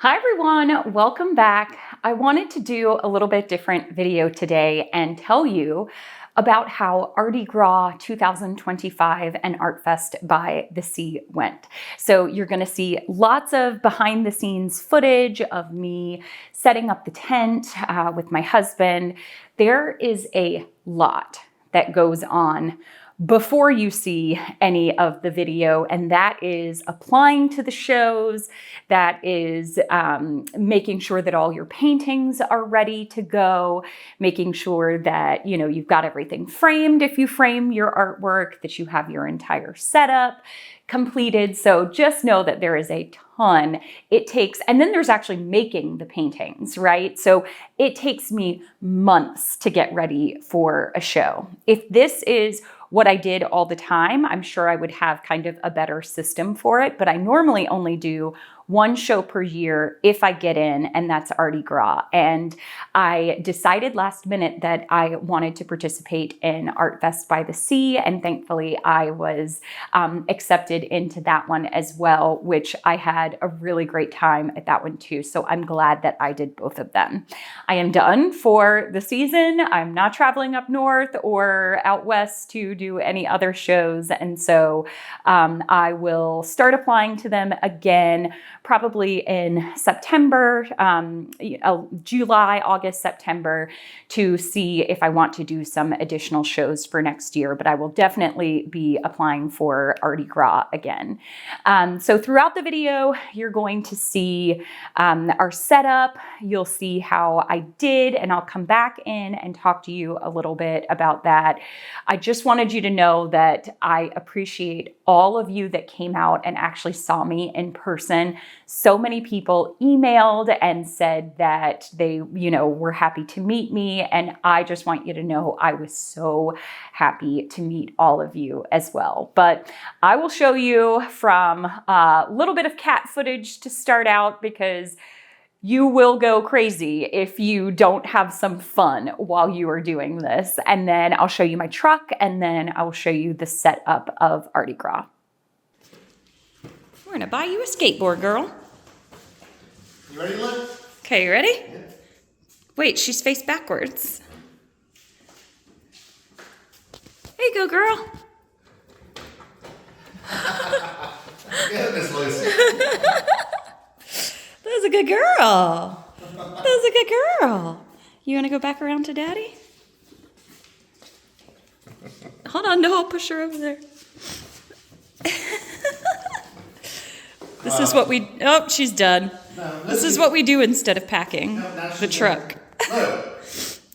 Hi everyone, welcome back. I wanted to do a little bit different video today and tell you about how Artigras 2025 and Artfest by the Sea went. So you're gonna see lots of behind the scenes footage of me setting up the tent with my husband. There is a lot that goes on before you see any of the video, and that is applying to the shows, that is making sure that all your paintings are ready to go, making sure that you've got everything framed if you frame your artwork, that you have your entire setup completed. So just know that there is a ton it takes, and then there's actually making the paintings, right? So it takes me months to get ready for a show. If this is what I did all the time, I'm sure I would have kind of a better system for it, but I normally only do one show per year if I get in, and that's Artigras. And I decided last minute that I wanted to participate in Artfest by the Sea, and thankfully I was accepted into that one as well, which I had a really great time at that one too. So I'm glad that I did both of them. I am done for the season. I'm not traveling up north or out west to do any other shows, and so I will start applying to them again probably in September, July, August, September, to see if I want to do some additional shows for next year, but I will definitely be applying for Artigras again. So throughout the video, you're going to see our setup. You'll see how I did, and I'll come back in and talk to you a little bit about that. I just wanted you to know that I appreciate all of you that came out and actually saw me in person. So many people emailed and said that they, were happy to meet me. And I just want you to know I was so happy to meet all of you as well. But I will show you from a little bit of cat footage to start out, because you will go crazy if you don't have some fun while you are doing this. And then I'll show you my truck, and then I will show you the setup of Artigras. We're gonna buy you a skateboard, girl. You ready, Liv? Okay, you ready? Yeah. Wait, she's face backwards. There you go, girl. Goodness, Lucy. That was a good girl. That was a good girl. You want to go back around to Daddy? Hold on, no, I'll push her over there. This is what we, oh, she's done. No, this is what we do instead of packing the truck. No.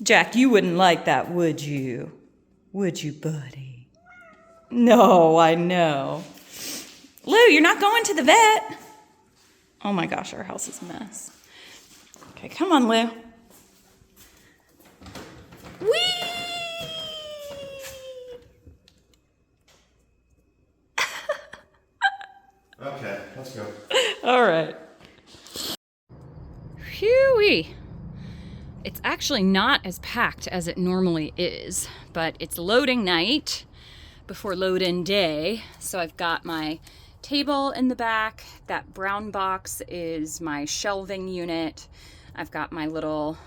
Jack, you wouldn't like that, would you? Would you, buddy? No, I know. Lou, you're not going to the vet. Oh my gosh, our house is a mess. Okay, come on, Lou. Whee! Okay, let's go. All right. Phew-wee. It's actually not as packed as it normally is, but it's loading night before load-in day. So I've got my table in the back. That brown box is my shelving unit. I've got my little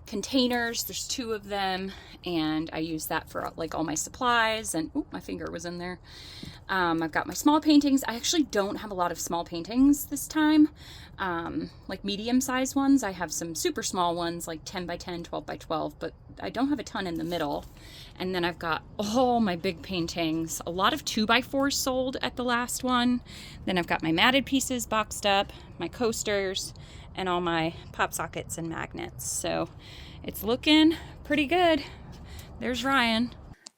containers. There's 2 of them, and I use that for like all my supplies. And oh, my finger was in there. I've got my small paintings. I actually don't have a lot of small paintings this time, like medium-sized ones. I have some super small ones, like 10 by 10, 12 by 12, but I don't have a ton in the middle. And then I've got all my big paintings, a lot of 2x4s sold at the last one. Then I've got my matted pieces boxed up, my coasters, and all my pop sockets and magnets. So it's looking pretty good. There's Ryan.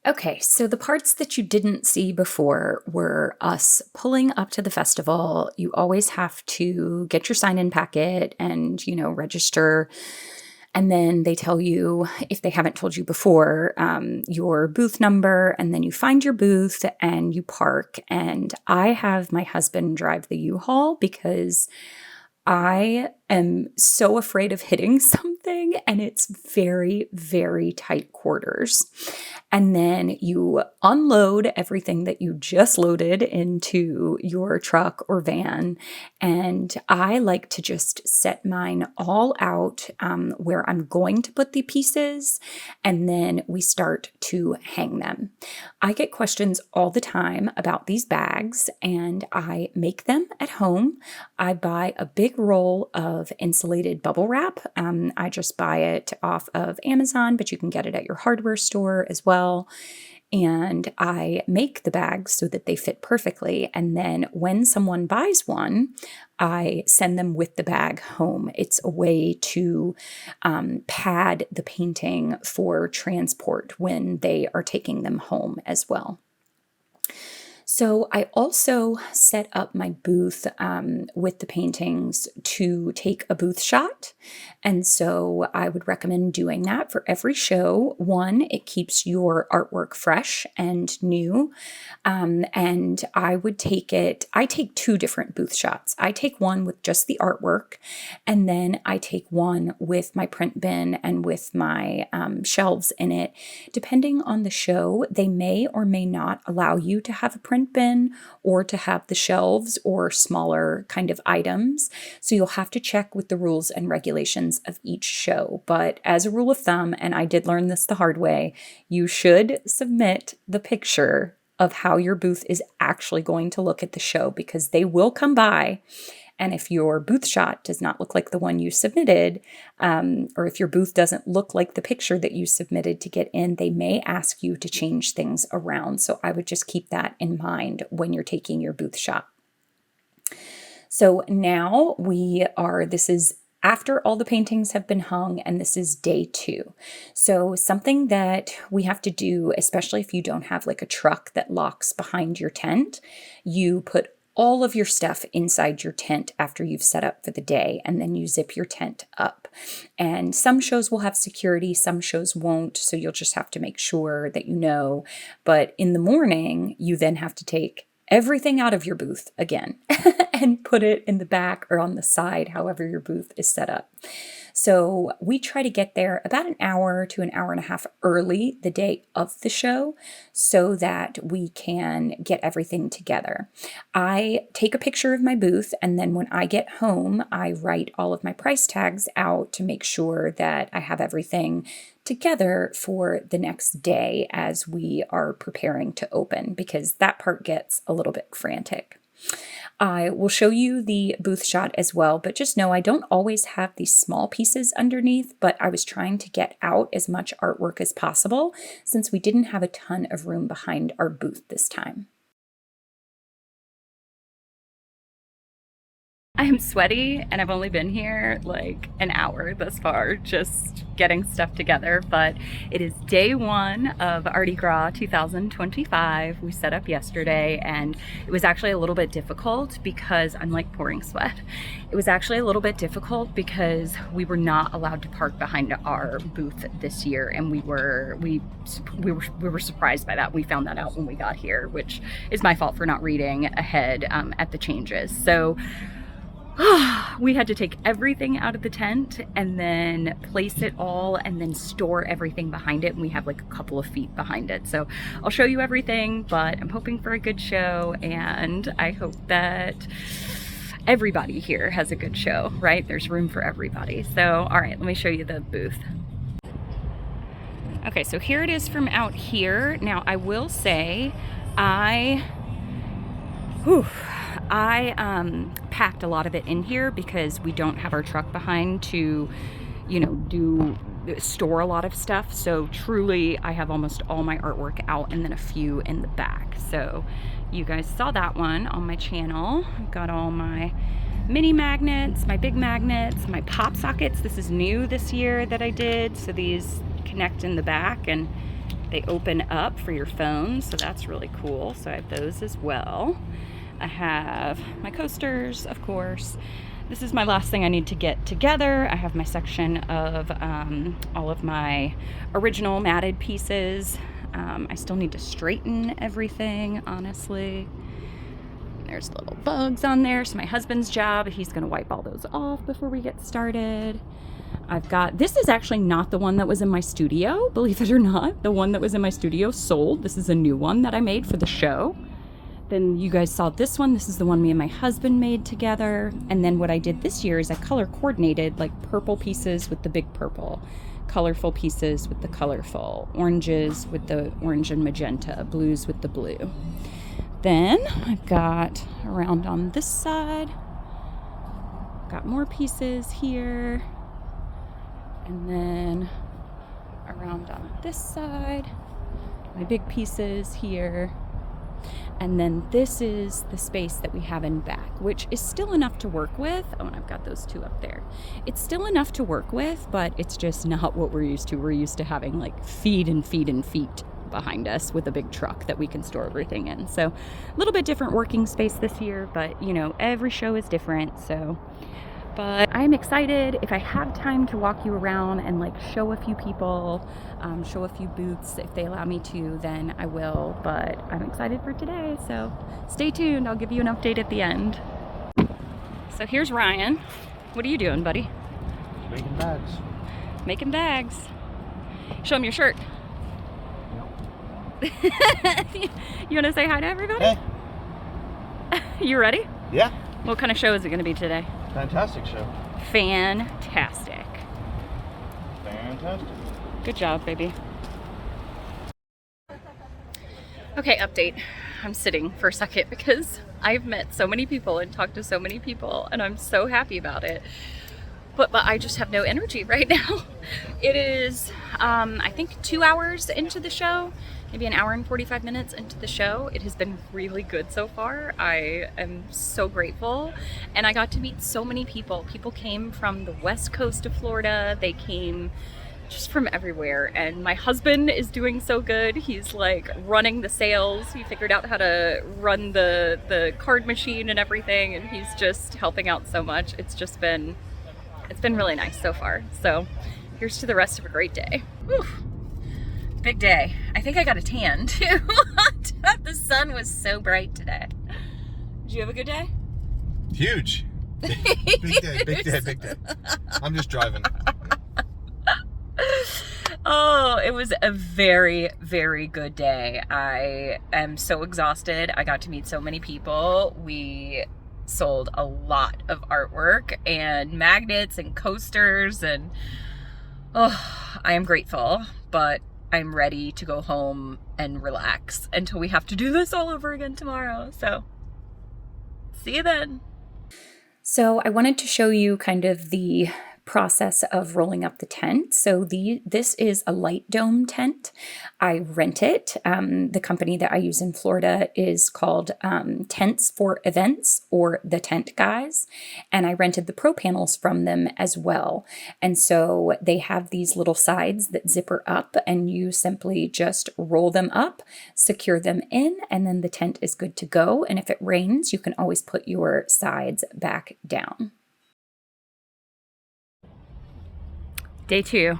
Okay, so the parts that you didn't see before were us pulling up to the festival. You always have to get your sign-in packet and, register. And then they tell you, if they haven't told you before, your booth number, and then you find your booth and you park. And I have my husband drive the U-Haul because I am so afraid of hitting something thing, and it's very, very tight quarters. And then you unload everything that you just loaded into your truck or van. And I like to just set mine all out where I'm going to put the pieces, and then we start to hang them. I get questions all the time about these bags, and I make them at home. I buy a big roll of insulated bubble wrap. I just buy it off of Amazon, but you can get it at your hardware store as well. And I make the bags so that they fit perfectly. And then when someone buys one, I send them with the bag home. It's a way to pad the painting for transport when they are taking them home as well. So I also set up my booth with the paintings to take a booth shot. And so I would recommend doing that for every show. One, it keeps your artwork fresh and new. And I take two different booth shots. I take one with just the artwork, and then I take one with my print bin and with my shelves in it. Depending on the show, they may or may not allow you to have a print bin or to have the shelves or smaller kind of items. So you'll have to check with the rules and regulations of each show. But as a rule of thumb, and I did learn this the hard way, you should submit the picture of how your booth is actually going to look at the show, because they will come by. And if your booth shot does not look like the one you submitted, or if your booth doesn't look like the picture that you submitted to get in, they may ask you to change things around. So I would just keep that in mind when you're taking your booth shot. So now this is after all the paintings have been hung, and this is day 2. So something that we have to do, especially if you don't have like a truck that locks behind your tent, you put all of your stuff inside your tent after you've set up for the day, and then you zip your tent up. And some shows will have security, some shows won't, so you'll just have to make sure that you know. But in the morning, you then have to take everything out of your booth again and put it in the back or on the side, however your booth is set up. So we try to get there about an hour to an hour and a half early the day of the show so that we can get everything together. I take a picture of my booth, and then when I get home, I write all of my price tags out to make sure that I have everything together for the next day as we are preparing to open, because that part gets a little bit frantic. I will show you the booth shot as well, but just know I don't always have these small pieces underneath, but I was trying to get out as much artwork as possible since we didn't have a ton of room behind our booth this time. I am sweaty, and I've only been here like an hour thus far, just getting stuff together, but it is day 1 of Artigras 2025. We set up yesterday, and it was actually a little bit difficult because I'm like pouring sweat. It was actually a little bit difficult because we were not allowed to park behind our booth this year, and we were surprised by that. We found that out when we got here, which is my fault for not reading ahead at the changes. So we had to take everything out of the tent and then place it all and then store everything behind it. And we have like a couple of feet behind it. So I'll show you everything, but I'm hoping for a good show, and I hope that everybody here has a good show, right? There's room for everybody. So, all right, let me show you the booth. Okay, so here it is from out here. Now I will say I packed a lot of it in here because we don't have our truck behind to, store a lot of stuff. So truly, I have almost all my artwork out and then a few in the back. So you guys saw that one on my channel. I've got all my mini magnets, my big magnets, my pop sockets. This is new this year that I did. So these connect in the back and they open up for your phone. So that's really cool. So I have those as well. I have my coasters, of course. This is my last thing I need to get together. I have my section of all of my original matted pieces. I still need to straighten everything, honestly. there's little bugs on there. So my husband's job, he's gonna wipe all those off before we get started. I've got, this is actually not the one that was in my studio, believe it or not. The one that was in my studio sold. This is a new one that I made for the show. Then you guys saw this one. This is the one me and my husband made together. And then what I did this year is I color coordinated, like purple pieces with the big purple, colorful pieces with the colorful, oranges with the orange and magenta, blues with the blue. Then I've got around on this side, got more pieces here. And then around on this side, my big pieces here. And then this is the space that we have in back, which is still enough to work with. Oh, and I've got those two up there. It's still enough to work with, but it's just not what we're used to. We're used to having like feet and feet and feet behind us with a big truck that we can store everything in. So a little bit different working space this year, but you know, every show is different. So, but I'm excited. If I have time to walk you around and like show a few people, show a few booths, if they allow me to, then I will. But I'm excited for today, so stay tuned. I'll give you an update at the end. So here's Ryan. What are you doing, buddy? Making bags. Making bags. Show him your shirt. You want to say hi to everybody? Hey. You ready? Yeah. What kind of show is it going to be today? Fantastic show. Fantastic. Fantastic. Good job, baby. Okay, update. I'm sitting for a second because I've met so many people and talked to so many people, and I'm so happy about it. But I just have no energy right now. It is, I think 2 hours into the show, maybe an hour and 45 minutes into the show. It has been really good so far. I am so grateful. And I got to meet so many people. People came from the west coast of Florida. They came just from everywhere. And my husband is doing so good. He's like running the sales. He figured out how to run the card machine and everything. And he's just helping out so much. It's been really nice so far. So here's to the rest of a great day. Whew. Big day. I think I got a tan too. The sun was so bright today. Did you have a good day? Huge. Big day, big day, big day. I'm just driving. Oh, it was a very, very good day. I am so exhausted. I got to meet so many people. We sold a lot of artwork and magnets and coasters, and I am grateful, but I'm ready to go home and relax until we have to do this all over again tomorrow. So see you then. So I wanted to show you kind of the process of rolling up the tent. So this is a light dome tent. I rent it. The company that I use in Florida is called Tents for Events, or the Tent Guys. And I rented the pro panels from them as well. And so they have these little sides that zipper up, and you simply just roll them up, secure them in, and then the tent is good to go. And if it rains, you can always put your sides back down. Day 2,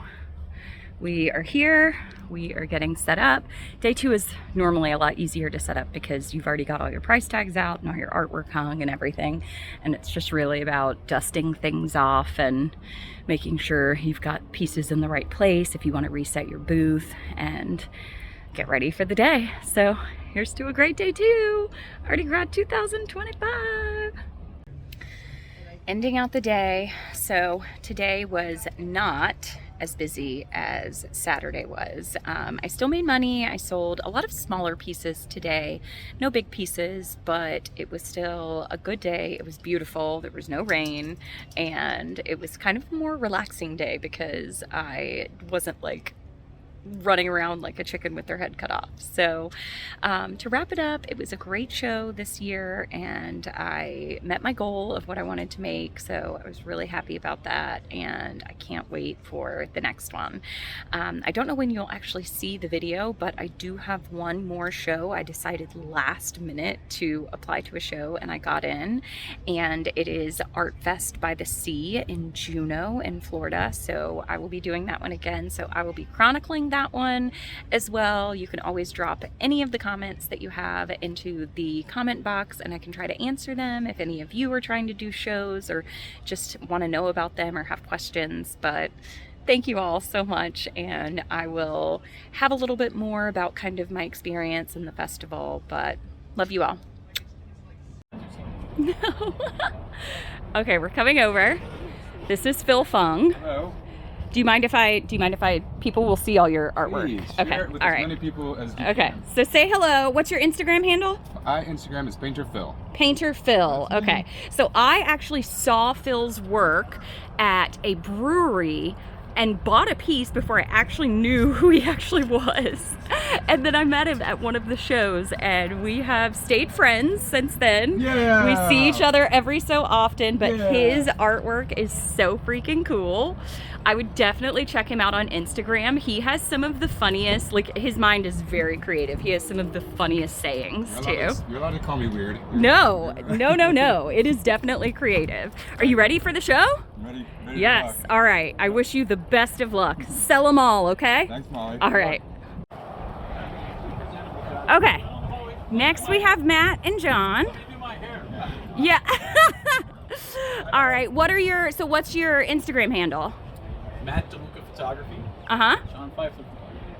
we are here, we are getting set up. Day 2 is normally a lot easier to set up because you've already got all your price tags out and all your artwork hung and everything. And it's just really about dusting things off and making sure you've got pieces in the right place if you want to reset your booth and get ready for the day. So here's to a great day 2, Artigras 2025. Ending out the day. So today was not as busy as Saturday was. I still made money. I sold a lot of smaller pieces today, no big pieces, but it was still a good day. It was beautiful. There was no rain, and it was kind of a more relaxing day because I wasn't like running around like a chicken with their head cut off. So to wrap it up, it was a great show this year, and I met my goal of what I wanted to make, so I was really happy about that, and I can't wait for the next one. I don't know when you'll actually see the video, but I do have one more show. I decided last minute to apply to a show, and I got in, and it is Artfest by the Sea in Juneau in Florida. So I will be doing that one again. So I will be chronicling watching that one as well. You can always drop any of the comments that you have into the comment box and I can try to answer them if any of you are trying to do shows or just want to know about them or have questions. But thank you all so much, and I will have a little bit more about kind of my experience in the festival, but love you all. No. Okay, we're coming over. This is Phil Fung. Hello. Do you mind if people will see all your artwork? Please, okay, share it with all as right. many people as you Okay, can. so say hello. What's your Instagram handle? Instagram is Painter Phil. Painter Phil. Okay, so I actually saw Phil's work at a brewery and bought a piece before I actually knew who he actually was. And then I met him at one of the shows and we have stayed friends since then. Yeah. We see each other every so often, but Yeah. his artwork is so freaking cool. I would definitely check him out on Instagram. He has some of the funniest, like his mind is very creative. He has some of the funniest sayings too. You're allowed to call me weird. No. It is definitely creative. Are you ready for the show? Ready Yes. All right. I wish you the best of luck. Sell them all, okay? Thanks, Molly. All right. Okay. Next we have Matt and John. Yeah. All right. What's your Instagram handle? Matt DeLuca Photography. Uh-huh. John Pfeiffer.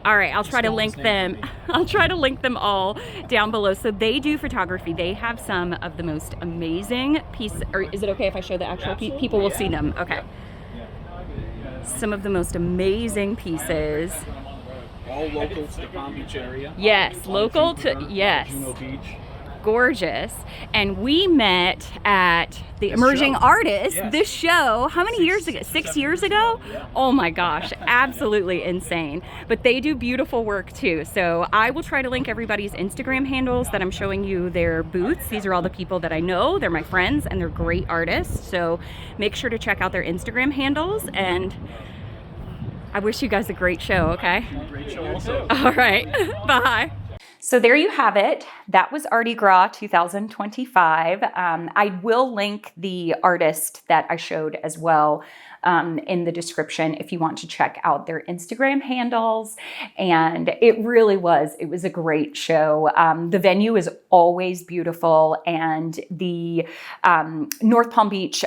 All right, I'll try to Smallest link name them. for me. I'll try to link them all down below. So they do photography. They have some of the most amazing pieces. Or is it okay if I show the actual people? Will see them. Okay. Some of the most amazing pieces. All local to the Palm Beach area. Yes, local to Juno Beach. Gorgeous. And we met at the Emerging Artists, Yes. this show, how many years ago? 6 years ago? Oh my gosh, absolutely insane. But they do beautiful work too. So I will try to link everybody's Instagram handles that I'm showing you their booths. These are all the people that I know. They're my friends and they're great artists. So make sure to check out their Instagram handles, and I wish you guys a great show, okay? Great show also. All right, bye. So there you have it. That was Artigras 2025. I will link the artist that I showed as well in the description if you want to check out their Instagram handles. And it was a great show. The venue is always beautiful, and the North Palm Beach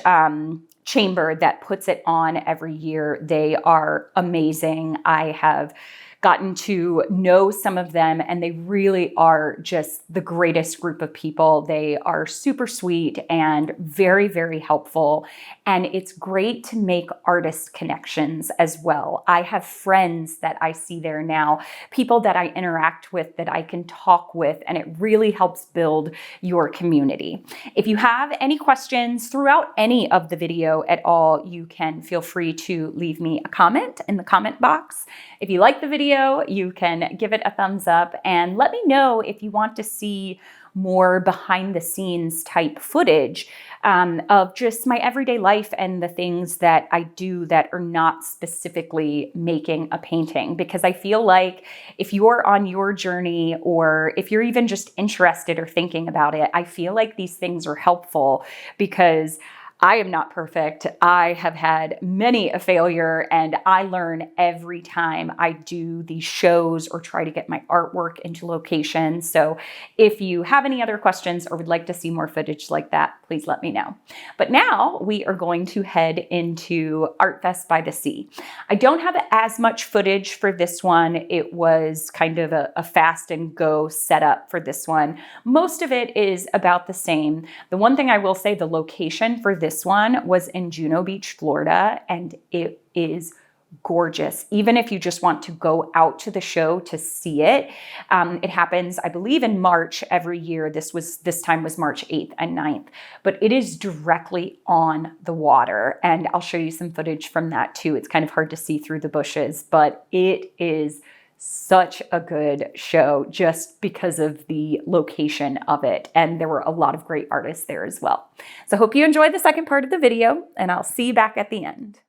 chamber that puts it on every year, they are amazing. I have gotten to know some of them, and they really are just the greatest group of people. They are super sweet and very, very helpful. And it's great to make artist connections as well. I have friends that I see there now, people that I interact with, that I can talk with, and it really helps build your community. If you have any questions throughout any of the video at all, you can feel free to leave me a comment in the comment box. If you like the video, you can give it a thumbs up and let me know if you want to see more behind the scenes type footage of just my everyday life and the things that I do that are not specifically making a painting. Because I feel like if you're on your journey, or if you're even just interested or thinking about it, I feel like these things are helpful because I am not perfect. I have had many a failure, and I learn every time I do these shows or try to get my artwork into locations. So if you have any other questions or would like to see more footage like that, please let me know. But now we are going to head into Artfest by the Sea. I don't have as much footage for this one. It was kind of a fast and go setup for this one. Most of it is about the same. The one thing I will say, the location for this one was in Juno Beach, Florida, and it is gorgeous. Even if you just want to go out to the show to see it, it happens, I believe, in March every year. This time was March 8th and 9th, but it is directly on the water, and I'll show you some footage from that too. It's kind of hard to see through the bushes, but it is such a good show just because of the location of it. And there were a lot of great artists there as well. So I hope you enjoyed the second part of the video, and I'll see you back at the end.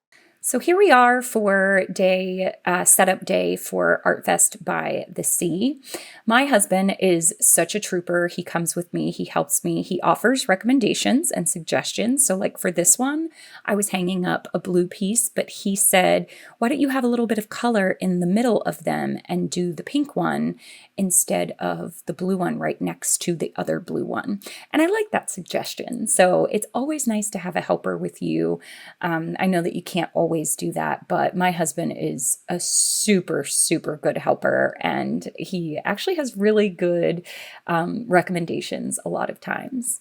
So here we are for setup day for Artfest by the Sea. My husband is such a trooper. He comes with me. He helps me. He offers recommendations and suggestions. So like for this one, I was hanging up a blue piece, but he said, why don't you have a little bit of color in the middle of them and do the pink one instead of the blue one right next to the other blue one? And I like that suggestion. So it's always nice to have a helper with you. I know that you can't always do that, but my husband is a super, super good helper, and he actually has really good recommendations a lot of times.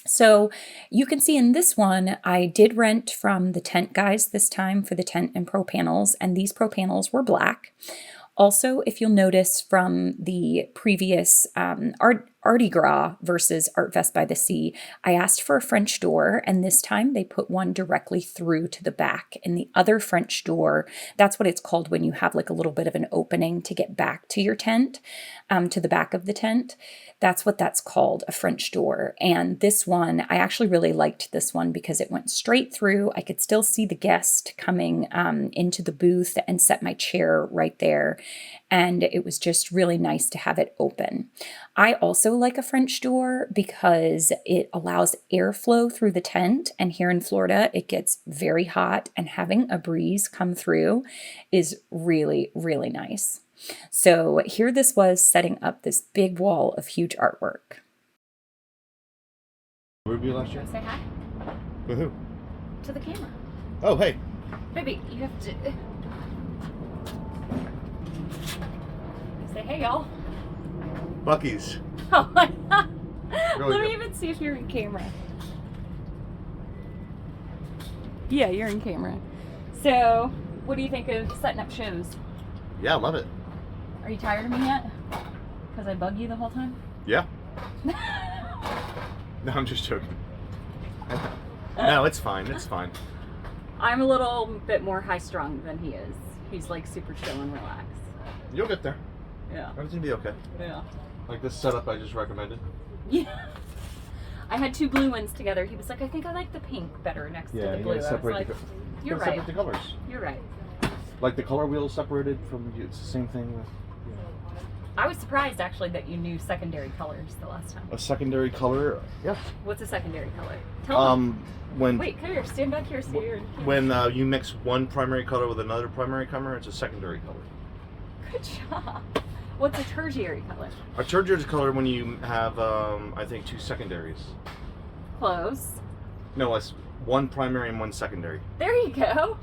So you can see in this one, I did rent from the tent guys this time for the tent and pro panels, and these pro panels were black. Also, if you'll notice from the previous Artigras versus Artfest by the Sea, I asked for a French door, and this time they put one directly through to the back. In the other French door, that's what it's called when you have like a little bit of an opening to get back to your tent, to the back of the tent. That's what that's called, a French door. And this one, I actually really liked this one because it went straight through. I could still see the guest coming into the booth and set my chair right there. And it was just really nice to have it open. I also like a French door because it allows airflow through the tent. And here in Florida, it gets very hot, and having a breeze come through is really, really nice. So here this was setting up this big wall of huge artwork. Where were you last year? Say hi With who? to the camera. Oh, hey. Baby, you have to say hey, y'all. Bucky's. Oh my God. Really Let me good. even see if you're in camera. Yeah, you're in camera. So, what do you think of setting up shows? Yeah, I love it. Are you tired of me yet? Because I bug you the whole time? Yeah. No, I'm just joking. No, it's fine. It's fine. I'm a little bit more high-strung than he is. He's like super chill and relaxed. You'll get there. Yeah. Everything will be okay. Yeah. Like this setup I just recommended. Yeah. I had two blue ones together. He was like, I think I like the pink better next to the blue. I was like, you're right. Separate the colors. You're right. Like the color wheel separated from you. It's the same thing with I was surprised actually that you knew secondary colors the last time. a secondary color. Yeah. What's a secondary color? Tell me. When Wait, come here. Stand back here so you're in camera. when you mix one primary color with another primary color, it's a secondary color. Good job. What's a tertiary color? A tertiary color when you have I think two secondaries. Close. No, it's one primary and one secondary. There you go.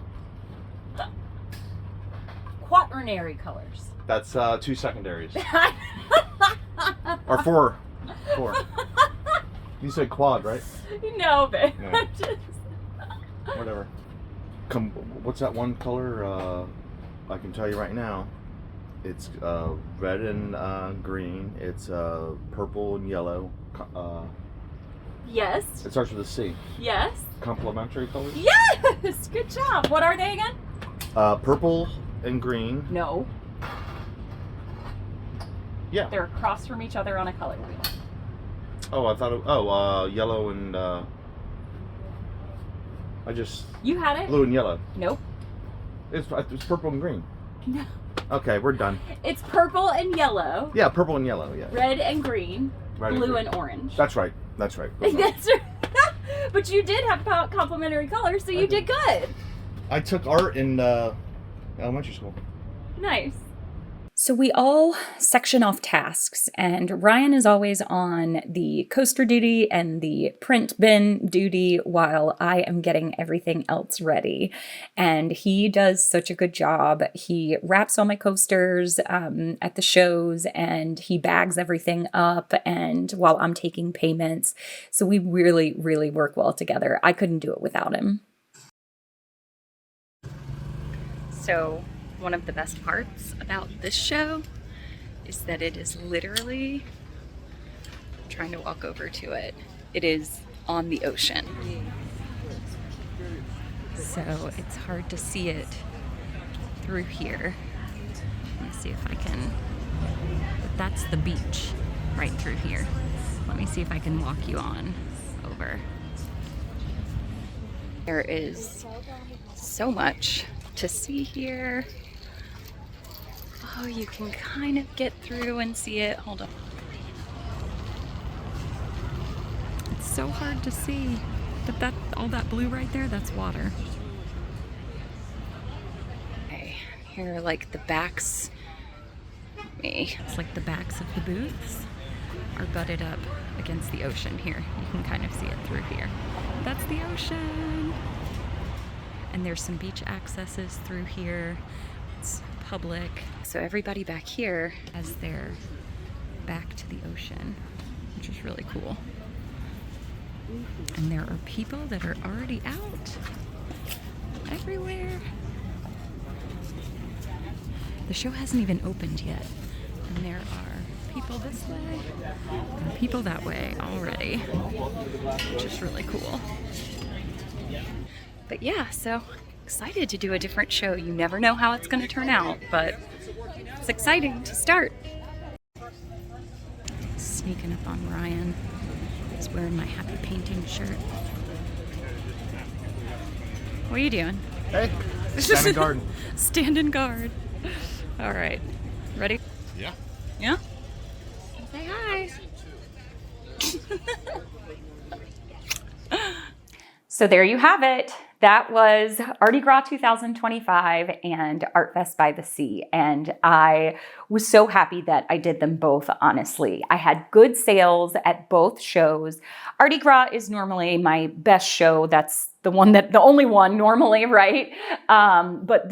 Quaternary colors. That's two secondaries. Or four. Four. You said quad, right? No, babe. Yeah. Just... Whatever. What's that one color? I can tell you right now. It's red and green. It's purple and yellow. Yes. It starts with a C. Yes. Complementary colors? Yes! Good job. What are they again? Purple and green. No. Yeah. They're across from each other on a color wheel. Oh, I thought yellow and You had it? blue and yellow. Nope. It's purple and green. No. Okay, we're done. It's purple and yellow. Yeah, purple and yellow, yeah. Red and green. Red blue green. and orange. That's right. That's right. That's right. But you did have complementary colors, so you did good. I took art in elementary school. Nice. So we all section off tasks, and Ryan is always on the coaster duty and the print bin duty while I am getting everything else ready. And he does such a good job. He wraps all my coasters at the shows, and he bags everything up and while I'm taking payments. So we really, really work well together. I couldn't do it without him. So one of the best parts about this show is that it is literally, I'm trying to walk over to it, it is on the ocean. So it's hard to see it through here. Let me see if I can, but that's the beach right through here. Let me see if I can walk you on over. There is so much to see here. Oh, you can kind of get through and see it. Hold on. It's so hard to see, but that all that blue right there, that's water. Okay, here are like the backs. It's like the backs of the booths are butted up against the ocean here. You can kind of see it through here. That's the ocean. And there's some beach accesses through here. It's public. So everybody back here has their back to the ocean, which is really cool. And there are people that are already out everywhere. The show hasn't even opened yet. And there are people this way and people that way already, which is really cool. But yeah, so excited to do a different show. You never know how it's going to turn out, but it's exciting to start. Sneaking up on Ryan. He's wearing my happy painting shirt. What are you doing? Hey, standing guard. Standing guard. All right, ready? Yeah. Yeah? Say hi. So there you have it. That was Artigras 2025 and Artfest by the Sea. And I was so happy that I did them both, honestly. I had good sales at both shows. Artigras is normally my best show. That's the only one normally, right? But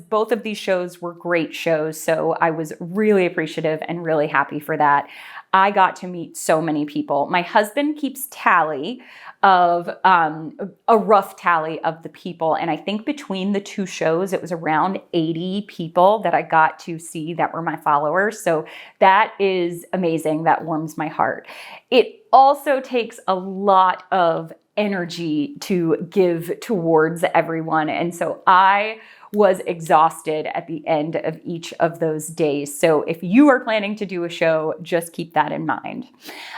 both of these shows were great shows. So I was really appreciative and really happy for that. I got to meet so many people. My husband keeps tally of a rough tally of the people. And I think between the two shows, it was around 80 people that I got to see that were my followers. So that is amazing. That warms my heart. It also takes a lot of energy to give towards everyone. And so I was exhausted at the end of each of those days. So if you are planning to do a show, just keep that in mind.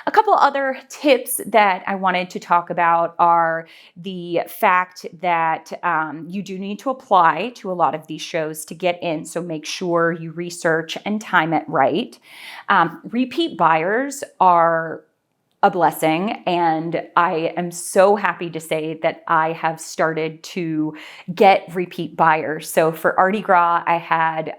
A couple other tips that I wanted to talk about are the fact that you do need to apply to a lot of these shows to get in. So make sure you research and time it right. Repeat buyers are a blessing, and I am so happy to say that I have started to get repeat buyers. So for Artigras, I had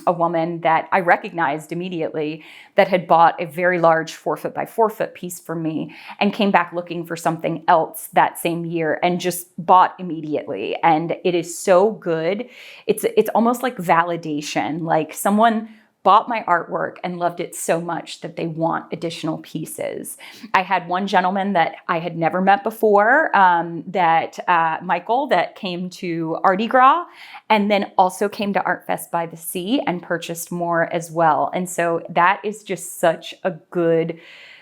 a woman that I recognized immediately that had bought a very large 4-foot by 4-foot piece from me and came back looking for something else that same year and just bought immediately. And it is so good. It's almost like validation, like someone bought my artwork and loved it so much that they want additional pieces. I had one gentleman that I had never met before, Michael, that came to Artigras and then also came to Artfest by the Sea and purchased more as well. And so that is just such a good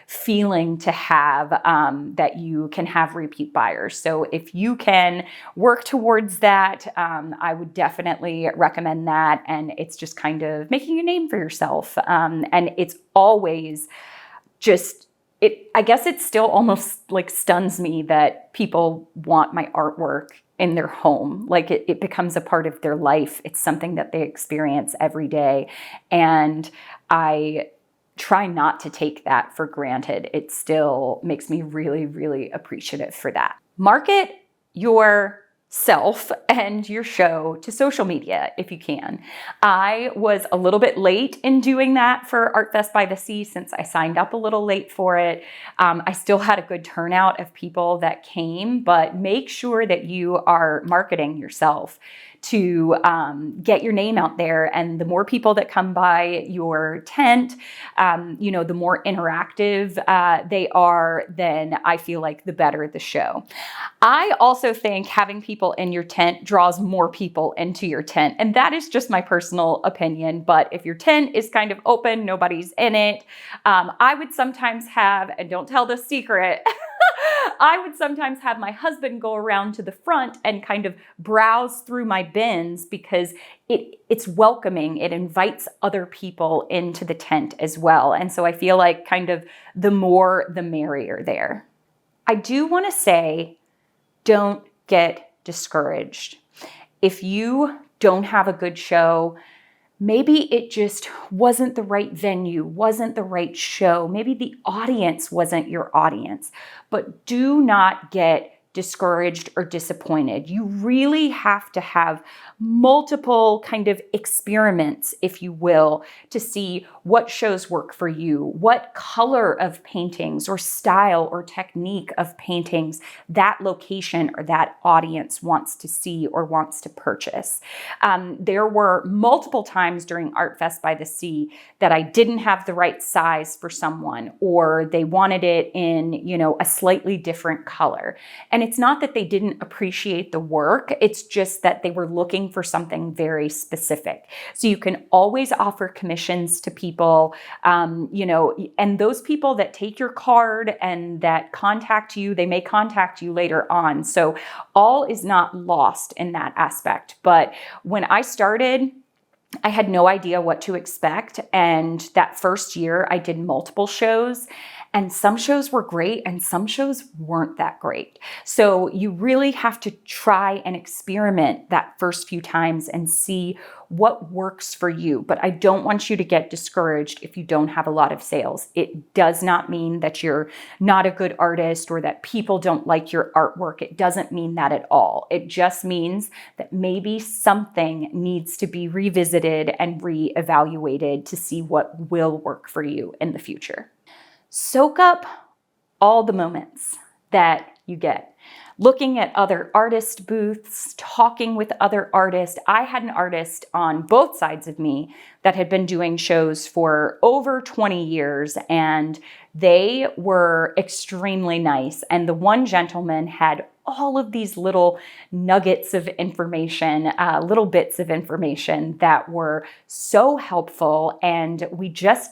feeling to have, that you can have repeat buyers. So if you can work towards that, I would definitely recommend that. And it's just kind of making a name for yourself. And it's always just, I guess it still almost like stuns me that people want my artwork in their home. Like it becomes a part of their life. It's something that they experience every day. And I try not to take that for granted. It still makes me really, really appreciative for that. Market yourself and your show to social media if you can. I was a little bit late in doing that for Artfest by the Sea since I signed up a little late for it. I still had a good turnout of people that came, but make sure that you are marketing yourself to get your name out there. And the more people that come by your tent, the more interactive they are, then I feel like the better the show. I also think having people in your tent draws more people into your tent. And that is just my personal opinion. But if your tent is kind of open, nobody's in it, I would sometimes have, and don't tell the secret, I would sometimes have my husband go around to the front and kind of browse through my bins because it's welcoming. It invites other people into the tent as well. And so I feel like kind of the more, the merrier there. I do want to say, don't get discouraged. If you don't have a good show, maybe it just wasn't the right venue, wasn't the right show. Maybe the audience wasn't your audience, but do not get discouraged or disappointed. You really have to have multiple kind of experiments, if you will, to see what shows work for you, what color of paintings or style or technique of paintings that location or that audience wants to see or wants to purchase. There were multiple times during Artfest by the Sea that I didn't have the right size for someone, or they wanted it in, a slightly different color. And it's not that they didn't appreciate the work, it's just that they were looking for something very specific. So you can always offer commissions to people, and those people that take your card and that contact you, they may contact you later on. So all is not lost in that aspect. But when I started, I had no idea what to expect. And that first year I did multiple shows, and some shows were great and some shows weren't that great. So you really have to try and experiment that first few times and see what works for you. But I don't want you to get discouraged if you don't have a lot of sales. It does not mean that you're not a good artist or that people don't like your artwork. It doesn't mean that at all. It just means that maybe something needs to be revisited and reevaluated to see what will work for you in the future. Soak up all the moments that you get. Looking at other artist booths, talking with other artists. I had an artist on both sides of me that had been doing shows for over 20 years, and they were extremely nice. And the one gentleman had all of these little nuggets of information, little bits of information that were so helpful. And we just,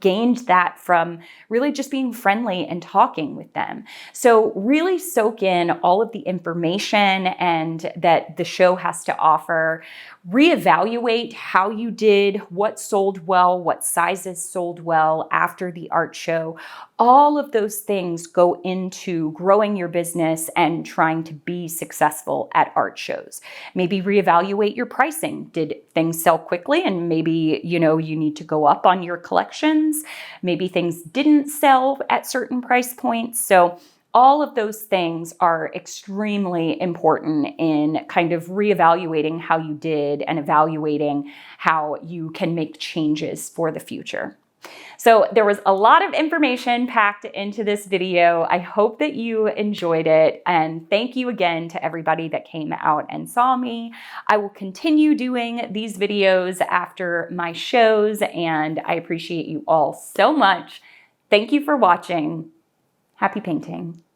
gained that from really just being friendly and talking with them. So really soak in all of the information and that the show has to offer. Reevaluate how you did, what sold well, what sizes sold well after the art show. All of those things go into growing your business and trying to be successful at art shows. Maybe reevaluate your pricing. Did things sell quickly and maybe, you need to go up on your collections? Maybe things didn't sell at certain price points. So all of those things are extremely important in kind of reevaluating how you did and evaluating how you can make changes for the future. So there was a lot of information packed into this video. I hope that you enjoyed it. And thank you again to everybody that came out and saw me. I will continue doing these videos after my shows, and I appreciate you all so much. Thank you for watching. Happy painting.